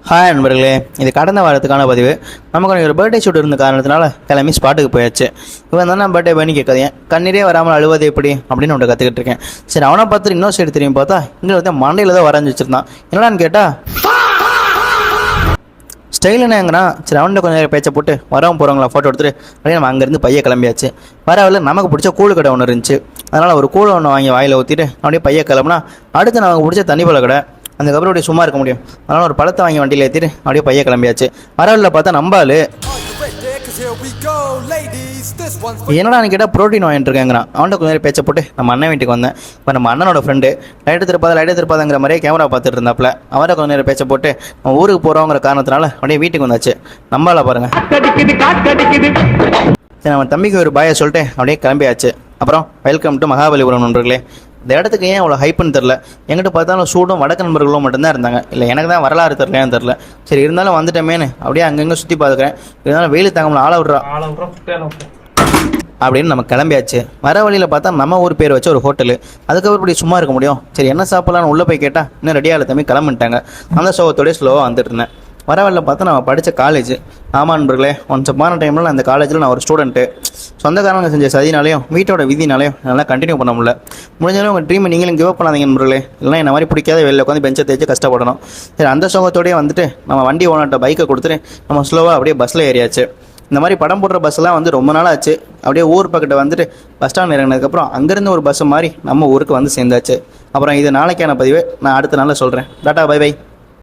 Hi நண்பர்களே, இது கடந்த வாரத்துக்கான பதிவு. நமக்கு ஒரு பர்த்டே ஷூட் இருந்த காரணத்தினால கிளம்பி ஸ்பாட்டுக்கு போயாச்சு. இவன் தானே பர்த்டே பண்ணி கேட்காதேன், கண்ணீரே வராமல் அழுவது எப்படி அப்படின்னு ஒன்று கற்றுக்கிட்டு இருக்கேன். சரி, அவனை பார்த்துட்டு இன்னொரு சைடு தெரியும் பார்த்தா இங்கே வந்து மண்டையில் தான் வரைஞ்சி வச்சிருந்தான். என்னடான்னு கேட்டால் ஸ்டைல் என்னங்கிறா. சரி, அவன்கிட்ட கொஞ்சம் நேரம் பேச்சை போட்டு வரவங்க போகிறவங்களா ஃபோட்டோ எடுத்துட்டு அப்படியே நம்ம அங்கேருந்து பைய கிளம்பியாச்சு. வரவில் நமக்கு பிடிச்ச கூழ் கடை ஒன்று இருந்துச்சு. அதனால் ஒரு கூழ் ஒன்று வாங்கி வாயில் ஊற்றிட்டு அப்படியே பைய கிளம்புனா அடுத்து நமக்கு பிடிச்ச தண்ணி போல கடை. அதுக்கப்புறம் அப்படியே சும்மா இருக்க முடியும். அதனால் ஒரு பழத்தை வாங்கி வண்டியில் ஏற்றிட்டு அப்படியே பைய கிளம்பியாச்சு. வரவில் பார்த்தா நம்பால் என்னடான்னு கேட்டால் ப்ரோட்டீன் வாங்கிட்டு இருக்கேங்கிறான். அவன்கிட்ட கொஞ்சம் நேரம் பேச்சை போட்டு நம்ம அண்ணன் வீட்டுக்கு வந்தேன். இப்போ நம்ம அண்ணனோட ஃப்ரெண்டு லைட்டு திருப்பாதாங்கிற மாதிரியே கேமரா பார்த்துட்டு இருந்தாப்புல. அவரை கொஞ்சம் நேரம் பேச்சை போட்டு நம்ம ஊருக்கு போகிறோங்கிற காரணத்தினால அப்படியே வீட்டுக்கு வந்தாச்சு. நம்பால பாருங்கள். சரி, நம்ம தம்பிக்கு ஒரு பாயை சொல்லிட்டு அப்படியே கிளம்பியாச்சு. அப்புறம் வெல்கம் டு மகாபலிபுரம் நண்பர்களே. இந்த இடத்துக்கு ஏன் அவ்வளோ ஹைப்புன்னு தெரில. எங்கிட்ட பார்த்தாலும் சூடும் வடக்கு நண்பர்களும் மட்டும்தான் இருந்தாங்க. இல்லை, எனக்கு தான் வரலாறு தெரிலையான்னு தெரில. சரி, இருந்தாலும் வந்துட்டமேனு அப்படியே அங்கங்கே சுற்றி பார்த்துக்கிறேன். இருந்தாலும் வெயில் தாங்கல ஆள விட்றா அப்படின்னு நம்ம கிளம்பியாச்சு. வர வழியில் பார்த்தா நம்ம ஊர் பேர் வச்ச ஒரு ஹோட்டலு. அதுக்கப்புறம் இப்படி சும்மா இருக்க முடியும். சரி, என்ன சாப்பிட்லான்னு உள்ளே போய் கேட்டால் இன்னும் ரெடியாக இல்லை தம்பி, கிளம்பிட்டாங்க. அந்த சோகத்தோடய ஸ்லோவாக வந்துட்டு இருந்தேன். வரவழியில் பார்த்தா நம்ம படித்த காலேஜ். ஆமாம் நண்பர்களே, ஒன்ஸ் அப்பான டைமில் நான் அந்த காலேஜில் நான் ஒரு ஸ்டூடெண்ட்டு. சொந்தக்காரங்க செஞ்ச சதினாலையும் வீட்டோட விதினாலையும் நல்லா கண்டினியூ பண்ண முடியல. முடிஞ்சாலும் உங்கள் ட்ரீமை நீங்களும் கிவ் அப் பண்ணாதீங்க நண்பர்களே. இல்லைனா இந்த மாதிரி பிடிக்காத வெளியில் உட்காந்து பெஞ்சை தேய்ச்சி கஷ்டப்படணும். சரி, அந்த சோகத்தோடய வந்துட்டு நம்ம வண்டி ஓனர்கிட்ட பைக்கை கொடுத்துட்டு நம்ம ஸ்லோவாக அப்படியே பஸ்ஸில் ஏறியாச்சு. இந்த மாதிரி படம் போடுற பஸ்ஸெல்லாம் வந்து ரொம்ப நாள் ஆச்சு. அப்படியே ஊர் பக்கத்தில் வந்துட்டு பஸ் ஸ்டாண்ட் இறங்கினதுக்கப்புறம் அங்கேருந்து ஒரு பஸ்ஸு மாதிரி நம்ம ஊருக்கு வந்து சேர்ந்தாச்சு. அப்புறம் இது நாளைக்கான பதிவு நான் அடுத்த நாளில் சொல்கிறேன். டாட்டா, பை பை.